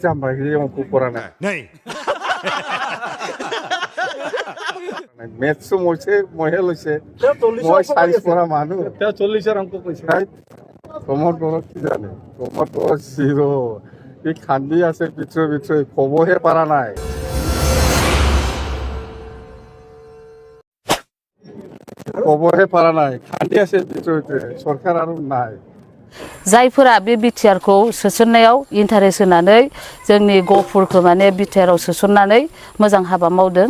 जाम्बा ये अंक पढ़ा नहीं मेथ्स मोसे महे लसे মই সায়েন্স পড়া মানুষ 40 অঙ্ক কইছে তোমার কি জানে তোমার জিরো এই খান্দি আছে ভিতরে ভিতরে কবহে পারা নাই কবহে পারা নাই খান্দি আছে ভিতরে ভিতরে সরকার আর নাই जायफोरा बे बिटिआरखौ सोसननायाव इन्टारेस्ट होनानै जोंनि गफुरखौ माने बिटिआराव सोसननानै मोजां हाबा मावदों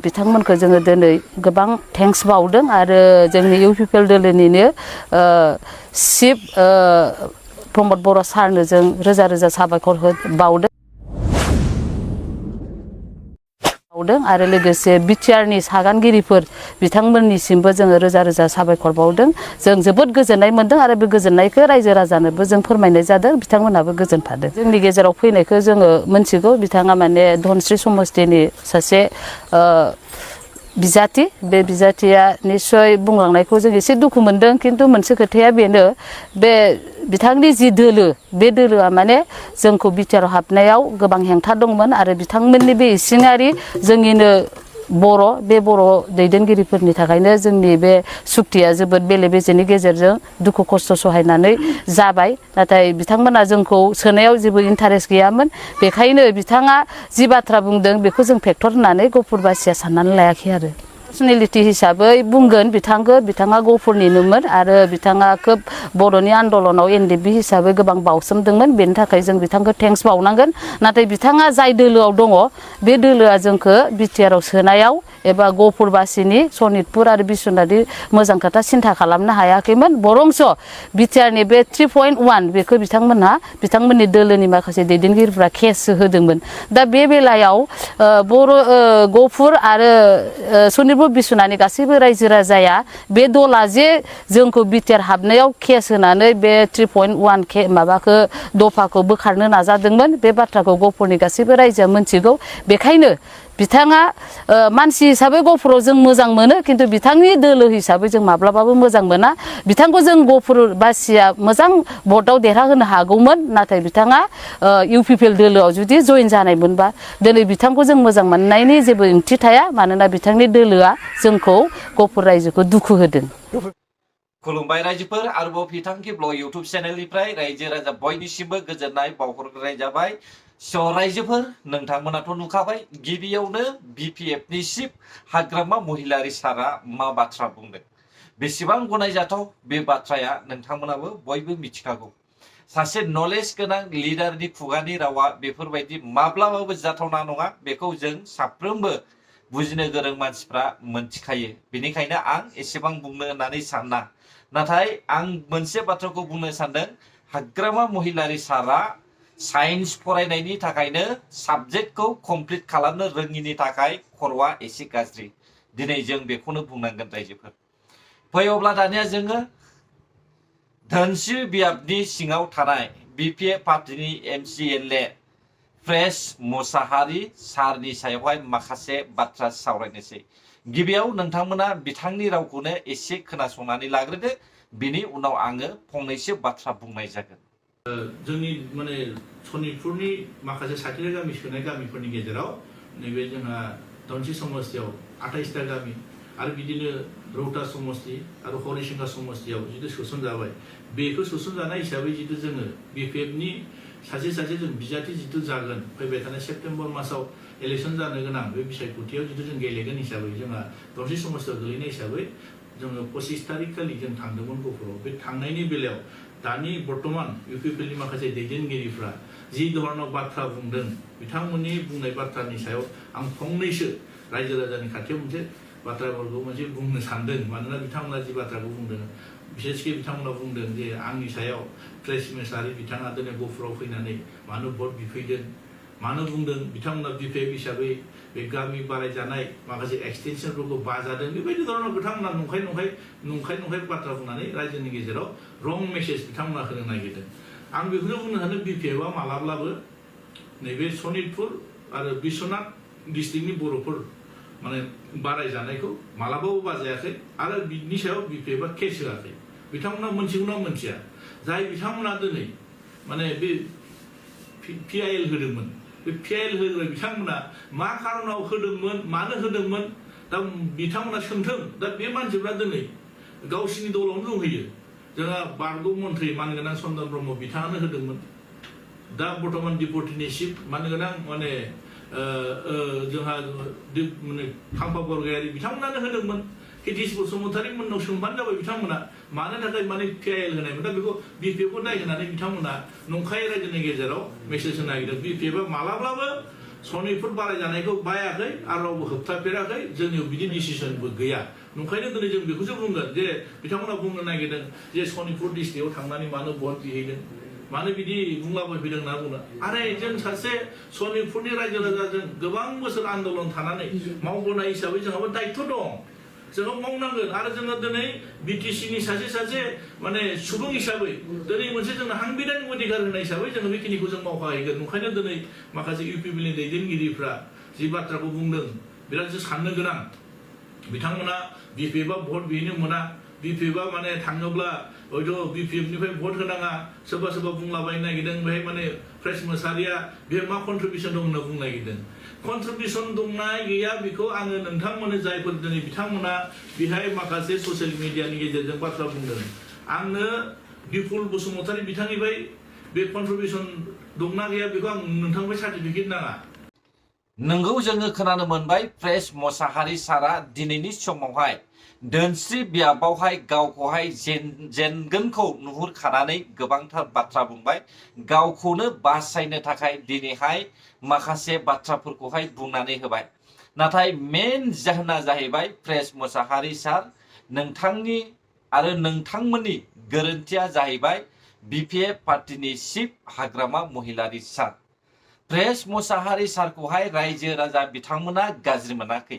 बिथांमोनखौ जोङो दिनै गोबां थेंक्स बावदों आरो जोंनि इउपिपिएल दोलोनिनो चिफ प्रमद बर' सारनो जों रोजा रोजा साबायखर बावदों आरो लोगोसे बिटिआरनि सागानगिरिफोर बिथांमोननिसिमबो जोङो रोजा रोजा साबायखर बावदों जों जोबोद गोजोननाय मोनदों आरो बे गोजोननायखौ रायजो राजानोबो जों फोरमायनाय जादों बिथांमोनाबो गोजोनफादों जोंनि गेजेराव फैनायखौ जोङो मोनथिगौ बिथाङा माने धनस्री समस्तिनि सासे बिजाथि बे बिजाथिया निश्चय बुंलांनायखौ जों एसे दुखु मोनदों किन्तु मोनसे खोथाया बेनो बे बिथांनि जि दोलो बे दोलोआ माने जोंखौ बिटिआराव हाबनायाव गोबां हेंथा दंमोन आरो बिथांमोननि बे इसिङारि जोंनिनो बे बर' दैदेनगिरिफोरनि थाखायनो जोंनि बे सुक्तिया जोबोद बेले बेजेनि गेजेरजों दुखु खस्थ सहायनानै जाबाय नाथाय बिथांमोना जोंखौ सोनायाव जेबो इन्टारेस्ट गैयामोन बेखायनो बिथाङा जि बाथ्रा बुंदों बेखौ जों फेक्टर होननानै गफुरबासिया साननानै लायाखै आरो पार्सनेलिटी हिसाबै बुंगोन बिथाङा गफुरनिनोमोन आरो बिथाङा खोब बर'नि आन्दलनाव एनडिएफबि हिसाबै गोबां बावसोमदोंमोन बेनि थाखाय जों बिथांखौ थेंक्स बावनांगोन नाथाय बिथाङा जाय दोलोआव दङ बे दोलोआ जोंखौ बिटिआराव सोनायाव एबा गफुरबासिनि सनितपुर आरो बिश्वनाथनि मोजां खोथा सिन्था खालामनो हायाखैमोन बरंस बिटिआरनि बे 3.1 बेखौ बिथांमोननि दोलोनि माखासे दैदेनगिरिफ्रा केस होदोंमोन दा बे बेलायाव बर' गफुर आरो सनितपुर बिश्वनाथनि गासैबो रायजो राजाया बे दला जे जोंखौ बिटिआर हाबनायाव केस होनानै बे 3.1 माबाखौ दफाखौ बोखारनो नाजादोंमोन बे बाथ्राखौ गफुरनि गासैबो रायजोआ मोनथिगौ बेखायनो बिथाङा मानसि हिसाबै गफुराव जों मोजां मोनो किन्तु बिथांनि दोलो हिसाबै जों माब्लाबाबो मोजां मोना बिथांखौ जों गफुरबासिया मोजां भटआव देरहाहोनो हागौमोन नाथाय बिथाङा इउपिपिएल दोलोआव जुदि जइन जानायमोनबा दिनै बिथांखौ जों मोजां मोननायनि जेबो ओंथि थाया मानोना बिथांनि दोलोआ जोंखौ गफुर रायजोखौ दुखु होदों खुलुमबाय रायजोफोर आरोबाव बिथांखि ब्लग इउट्युब चेनेलनिफ्राय रायजो राजा बयनिसिमबो गोजोननाय बावहरग्रोनाय जाबाय स' रायजोफोर नोंथांमोनाथ' नुखाबाय गिबियावनो बिपिएफनि चिफ हाग्रामा महिलारि सारा मा बाथ्रा बुंदों बेसेबां गनायजाथाव बे बाथ्राया नोंथांमोनाबो बयबो मिथिखागौ सासे नलेज गोनां लिडारनि खुगानि रावा बेफोरबायदि माब्लाबाबो जाथावना नङा बेखौ जों साफ्रोमबो बुजिनो गोरों मानसिफ्रा मोनथिखायो बेनिखायनो आं एसेबां बुंनो होननानै साना नाथाय आं मोनसे बाथ्राखौ बुंनो सानदों हाग्रामा महिलारि सारा साइन्स फरायनायनि थाखायनो साबजेक्टखौ कमप्लिट खालामनो रोङिनि थाखाय खर'आ एसे गाज्रि दिनै जों बेखौनो बुंनांगोन रायजोफोर फै अब्ला दानिया जोङो धोनस्री बियाबनि सिङाव थानाय बिपिएफ पार्टिनि एमसिएलए प्रेस मुसाहारि सारनि सायावहाय माखासे बाथ्रा सावरायनोसै गिबियाव नोंथांमोना बिथांनि रावखौनो एसे खोनासंनानै लाग्रोदो बिनि उनाव आङो फंनैसो बाथ्रा बुंनाय जागोन जोंनि माने सनितपुरनि माखासे 60 गामि सोनाय गामिफोरनि गेजेराव नैबे जोंहा धनस्री समस्तियाव 28टा गामि आरो बिदिनो रौता समस्ति आरो हरिसिंगा समस्तियाव जितु सोसनजाबाय बेखौ सोसनजानाय हिसाबै जितु जोङो बिपिएफनि सासे जों बिजाथि जितु जागोन फैबाय थानाय सेप्तेम्बर मासाव इलेक्सन जानो गोनां बे बिसायख'थियाव जितु जों गेलेगोन हिसाबै जोंहा धनस्री समस्तियाव गोलैनाय हिसाबै जोङो 25 तारिख खालि जों थांदोंमोन गफुराव बे थांनायनि बेलायाव दानि बर्तमान इउपिपिएलनि माखासे दैदेनगिरिफ्रा जि धरनाव बाथ्रा बुंदों बिथांमोननि बुंनाय बाथ्रानि सायाव आं फंनैसो रायजो राजानि खाथियाव मोनसे बाथ्राफोरखौ मोनसे बुंनो सानदों मानोना बिथांमोना जि बाथ्राखौ बुंदों बिसेसके बिथांमोना बुंदों जे आंनि सायाव प्रेस मिनिस्टार बिथाङा दिनै गफुराव फैनानै मानो भट बिफैदों मानो बुंदों बिथांमोना बिपिएफ हिसाबै बे गामि बारायजानाय माखासे एक्सटेनसनफोरखौ बाजादों बेबायदि धरनाव बिथांमोना नंखाय बाथ्रा बुंनानै रायजोनि गेजेराव रं मेसेज बिथांमोना होनो नागिरदों आं बेखौनो बुंनो सानो बिपिएफआ मालाब्लाबो नैबे सनितपुर आरो बिश्वनाथ डिस्ट्रिक्टनि बर'फोर माने बारायजानायखौ मालाबाबो बाजायाखै आरो बिनि सायाव बिपिएफआ केस होआखै बिथांमोना मोनथिगौना मोनथिया जाय बिथांमोना दिनै माने बे PIL होदोंमोन बे PIL होग्रा बिथांमोना मा खारनाव होदोंमोन मानो होदोंमन दा बिथांमोना सोंथों दा बे मानसिफ्रा दिनै गावसिनि दलावनो दंहैयो जोंहा बारग' मन्थ्रि मानगोनां चन्दन ब्रह्म बिथाङानो होदोंमोन दा बर्तमान डिपुटिनि चिफ मानगोनां माने जोंहा माने फांफा बरगयारि बिथांमोनानो होदोंमोन हितेश बसुमतारी मोननाव सोंबानो जाबाय बिथांमोना मानो थाखाय माने PIL होनायमोन दा बेखौ BPF दाय होनानै बिथांमोना नंखाय रायजोनि गेजेराव मेसेज होनो नागिरदों BPF मालाब्लाबो सनितपुर बारायजानायखौ बायाखै आरो रावबो होबथाफेराखै जोंनियाव बिदि डिसिसनबो गैया नंखायनो दिनै जों बेखौसो बुंगोन जे बिथांमोना बुंनो नागिरदों जे सनितपुर डिस्ट्रिक्टआव थांनानै मानो भट बिहैदों मानो बिदि बुंलाबायफैदों होनना बुङो आरे जों सासे सनितपुरनि रायजो राजाजों गोबां बोसोर आन्दोलन थानानै मावबोनाय हिसाबै जोंहाबो दायित्व दं जोङो मावनांगोन आरो जोङो दिनै BTCनि सासे माने सुबुं हिसाबै दिनै मोनसे जोंनो हांबिधानिक अधिकार होनाय हिसाबै जोङो बेखिनिखौ जों मावखाहैगोन ओंखायनो दिनै माखासे UPPनि दैदेनगिरिफ्रा जि बाथ्राखौ बुंदों बिराद साननो गोनां बिथांमोना BPFआ भट बिहैनो मोना BPFआ माने थाङोब्ला हयथ' BPFनिफ्राय भट होनाङा सोरबा बुंलाबायनो नागिरदों बेहाय माने प्रेस मोसाहारिया बेहाय मा कन्ट्रिबिउसन दं होनना बुंनो नागिरदों कन्ट्रिबिउसन दंना गैया बेखौ आङो नोंथांमोननो जायफोर दिनै बिथांमोना बेहाय माखासे ससियेल मिडियानि गेजेरजों बाथ्रा बुंदों आंनो बिपुल बसुमतारी बिथांनिफ्राय बे कन्ट्रिबिउसन दंना गैया बेखौ आं नोंथांनिफ्राय सार्टिफिकेट नाङा नोंगौ जोङो खोनानो मोनबाय प्रेस मोसाहारि सारा दिनैनि समावहाय दोनस्रि बियाबावहाय गावखौहाय जेनगोनखौ नुहुरखानानै गोबांथार बाथ्रा बुंबाय गावखौनो बासायनो थाखाय दिनैहाय माखासे बाथ्राफोरखौहाय बुंनानै होबाय नाथाय मेन जाहोना जाहैबाय प्रेस मोसाहारि सार नोंथांनि आरो नोंथांमोननि गोरोन्थिया जाहैबाय BPF पार्टीनि चिफ हाग्रामा महिलारि सार प्रेस मोसाहारि सारखौहाय रायजो राजा बिथांमोना गाज्रि मोनाखै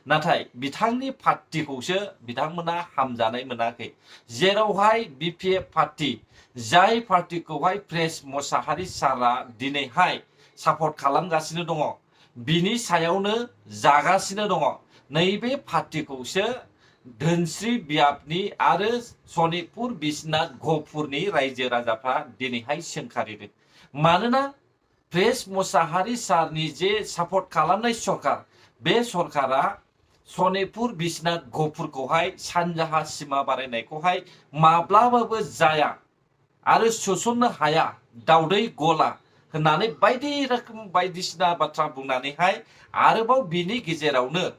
नाथाय बिथांनि पार्टीखौसो बिथांमोना हामजानाय मोनाखै जेरावहाय BPF पार्टी जाय पार्टीखौहाय प्रेस मोसाहारि सारा दिनैहाय सापर्ट खालामगासिनो दङ बिनि सायावनो जागासिनो दङ नैबे पार्टीखौसो धोनस्रि बियाबनि आरो सनितपुर बिश्वनाथ गहपुरनि रायजो राजाफ्रा दिनैहाय सोंखारिदों मानोना प्रेस मोसाहारि सारनि जे सापर्ट खालामनाय सरकार बे सरकारा सनितपुर बिश्वनाथ गहपुरखौहाय सानजाहा सिमा बारायनायखौहाय माब्लाबाबो जाया आरो सोसननो हाया दावदै गला होननानै बायदि रोखोम बायदिसिना बाथ्रा बुंनानैहाय आरोबाव बिनि गेजेरावनो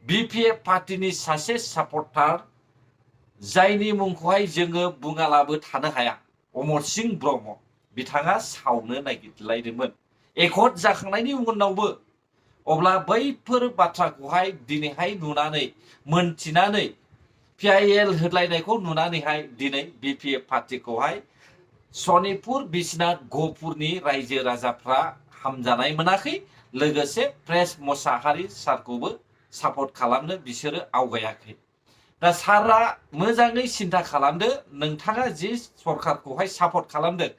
BPF पार्टीनि सासे सापर्टार जायनि मुंखौहाय जोङो बुङालाबो थानो हाया अमर सिंह ब्रह्म बिथाङा सावनो नागिरलायदोंमोन एकट जाखांनायनि उनावबो अब्ला बैफोर बाथ्राखौहाय दिनैहाय नुनानै मोनथिनानै PIL होदलायनायखौ नुनानैहाय दिनै BPF पार्टीखौहाय सनितपुर बिश्वनाथ गहपुरनि रायजो राजाफ्रा हामजानाय मोनाखै लोगोसे प्रेस मोसाहारि सारखौबो सापर्ट खालामनो बिसोरो आवगायाखै दा सारा मोजाङै सिन्था खालामदो नोंथाङा जि सरकारखौहाय सापर्ट खालामदों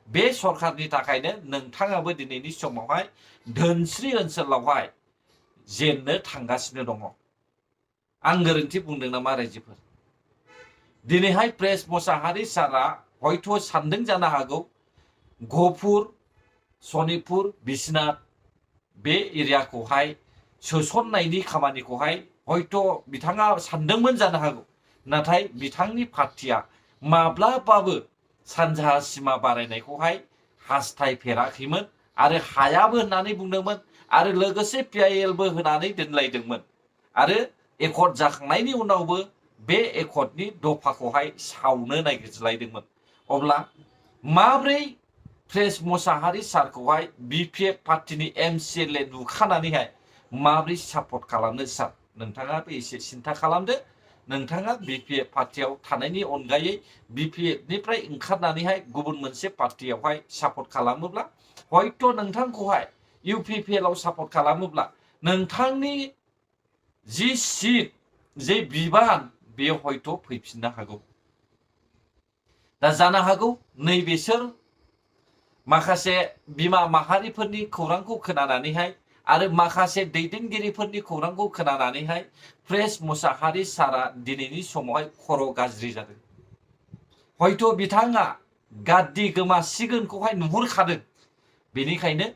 बे सरकारनि थाखायनो नोंथाङाबो दिनैनि समावहाय धोनस्रि ओनसोलावहाय जेननो थांगासिनो दङ आं गोरोन्थि बुंदों नामा रायजोफोर दिनैहाय प्रेस मोसाहारि सारा हयथ' सानदों जानो हागौ गहपुर सनितपुर बिश्वनाथ बे एरियाखौहाय सोसननायनि खामानिखौहाय हयथ' बिथाङा सानदोंमोन जानो हागौ नाथाय बिथांनि पार्टीया माब्लाबाबो सानजाहा सिमा बारायनायखौहाय हास्थायफेराखैमोन आरो हायाबो होननानै बुंदोंमोन आरो लोगोसे PILबो होनानै दोनलायदोंमोन आरो एकट जाखांनायनि उनावबो बे एकटनि दफाखौहाय सावनो नागिरलायदोंमोन अब्ला माब्रै प्रेस मोसाहारि सारखौहाय BPF पार्टीनि MCLA नुखानानैहाय माब्रै सापर्ट खालामनो सार नोंथाङाबो एसे सिन्था खालामदो नोंथाङा BPF पार्टीयाव थानायनि अनगायै BPFनिफ्राय ओंखारनानैहाय गुबुन मोनसे पार्टीयावहाय सापर्ट खालामोब्ला हयथ' नोंथांखौहाय UPPLआव सापर्ट खालामोब्ला नोंथांनि जि सिट जे बिबान बेयो हयथ' फैफिननो हागौ दा जानो हागौ नैबेसोर माखासे बिमा माहारिफोरनि खौरांखौ खोनानानैहाय आरो माखासे दैदेनगिरिफोरनि खौरांखौ खोनानानैहाय प्रेस मोसाहारि सारा दिनैनि समावहाय खर' गाज्रि जादों हयथ' बिथाङा गाद्दि गोमासिगोनखौहाय नुहुरखादों बेनिखायनो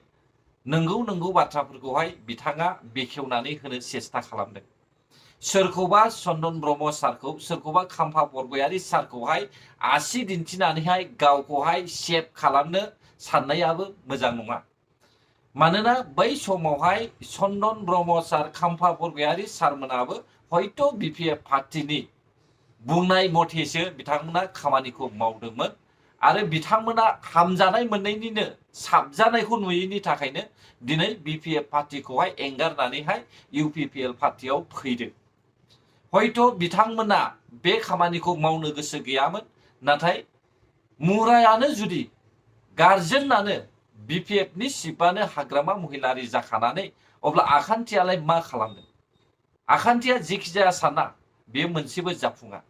नंगौ बाथ्राफोरखौहाय बिथाङा बेखेवनानै होनो सेस्था खालामदों। सोरखौबा चन्दन ब्रह्म सारखौ सोरखौबा खाम्फा बरगयारी सारखौहाय आसि दिन्थिनानैहाय गावखौहाय सेभ खालामनो साननायाबो मोजां नङा। मानोना बै समावहाय चन्दन ब्रह्म सार खाम्फा बरगयारी सारमोनाबो हयथ' बिपिएफ पार्टीनि बुंनाय मथेसो बिथांमोना खामानिखौ मावदोंमोन आरो बिथांमोना हामजानाय मोननायनिनो साबजानायखौ नुयैनि थाखायनो दिनै बिपिएफ पार्टीखौहाय एंगारनानैहाय इउपिपिएल पार्टीयाव फैदों। हयथ' बिथांमोना बे खामानिखौ मावनो गोसो गैयामोन, नाथाय मुरायानो जुदि गार्जेनानो बिपिएफनि सिबानो हाग्रामा महिलारि जाखानानै अब्ला आखान्थियालाय मा खालामदों? आखान्थिया जेखि जाया साना बे मोनसेबो जाफुङा।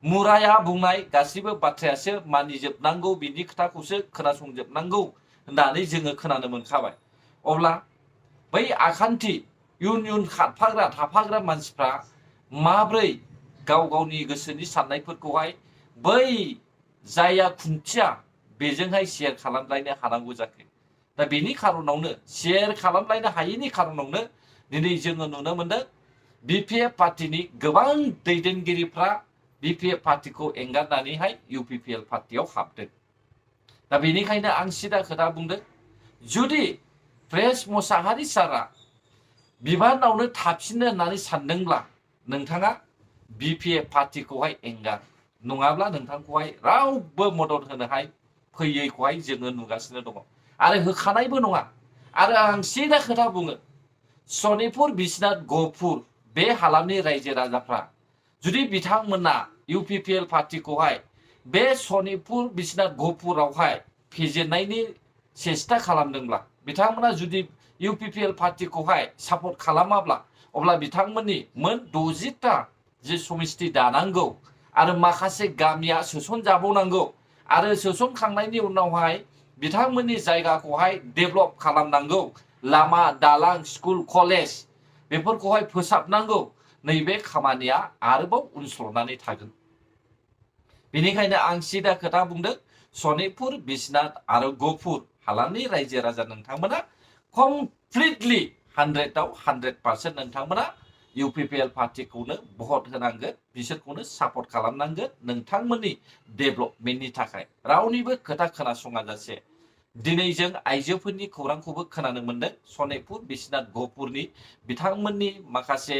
मुराया बुंनाय गासिबो बाथ्रायासो मानिजोबनांगौ, बिनि खोथाखौसो खोनासंजोबनांगौ होननानै जोङो खोनानो मोनखाबाय। अब्ला बै आखान्थि इयुन खारफाग्रा थाफाग्रा मानसिफ्रा माब्रै गाव गावनि गोसोनि साननायफोरखौहाय बै जाया खुन्थिया बेजोंहाय शेयार खालामलायनो हानांगौ जाखो? दा बेनि खारनावनो शेयार खालामलायनो हायैनि खारनावनो दिनै जोङो नुनो मोनदों बिपिएफ पार्टीनि गोबां दैदेनगिरिफ्रा बिपिएफ पार्टीखौ एंगारनानैहाय इउपिपिएल पार्टीयाव हाबदों। दा बेनिखायनो आं सिदा खोथा बुंदों, जुदि प्रेस मोसाहारी सारा बिबानावनो थाफिननो होननानै सानदोंब्ला नोंथाङा बिपिएफ पार्टीखौहाय एंगार, नङाब्ला नोंथांखौहाय रावबो मदद होनोहाय फैयैखौहाय जोङो नुगासिनो दङ आरो होखानायबो नङा। आरो आं सिदा खोथा बुङो, सनितपुर बिश्वनाथ गहपुर बे हालामनि रायजो राजाफ्रा जुदि बिथांमोना इउपिपिएल पार्टीखौहाय बे सनितपुर बिश्वनाथ गहपुरावहाय फेजेननायनि सेस्था खालामदोंब्ला, बिथांमोना जुदि इउपिपिएल पार्टीखौहाय सापर्ट खालामाब्ला, अब्ला बिथांमोननि मोन 60टा जे समिति दानांगौ आरो माखासे गामिया सोसनजाबावनांगौ आरो सोसनखांनायनि उनावहाय बिथांमोननि जायगाखौहाय डेभेलप खालामनांगौ, लामा दालां स्कुल कलेज बेफोरखौहाय फोसाबनांगौ, नैबे खामानिया आरोबाव उनस्ल'नानै थागोन। बेनिखायनो आं सिदा खोथा बुंदों, सनितपुर बिश्वनाथ आरो गहपुर हालामनि रायजो राजा नोंथांमोना कमप्लिटलि 100आव 100% नोंथांमोना इउपिपिएल पार्टीखौनो भट होनांगोन, बिसोरखौनो सापर्ट खालामनांगोन नोंथांमोननि डेभेलपमेन्टनि थाखाय। रावनिबो खोथा खोनासङा जासे दिनै जों आइजोफोरनि खौरांखौबो खोनानो मोनदों, सनितपुर बिश्वनाथ गहपुरनि बिथांमोननि माखासे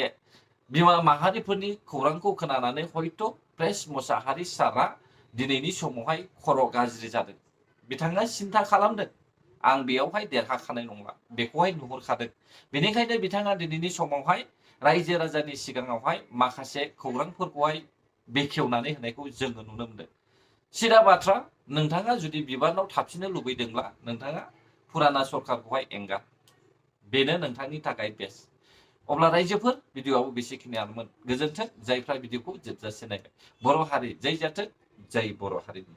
बिमा माहारिफोरनि खौरांखौ खोनानानै हयथ' प्रेस मोसाहारी सारा दिनैनि समावहाय खर' गाज्रि जादों। बिथाङा सिन्था खालामदों आं बेयावहाय देरहाखानाय नंला, बेखौहाय नुहुरखादों। बेनिखायनो बिथाङा दिनैनि समावहाय रायजो राजानि सिगाङावहाय माखासे खौरांफोरखौहाय बेखेवनानै होनायखौ जोङो नुनो मोनदों। सिदा बाथ्रा, नोंथाङा जुदि बिबानाव थाफिननो लुबैदोंब्ला नोंथाङा फुराना सरकारखौहाय एंगार, बेनो नोंथांनि थाखाय बेस्ट। अब्ला रायजोफोर, भिडिअआबो बेसेखिनियानोमोन। गोजोन्थों जायफ्रा भिडिअखौ जोबजासे नायबाय। बर' हारि जै जाथों, जै बर' हारिनि।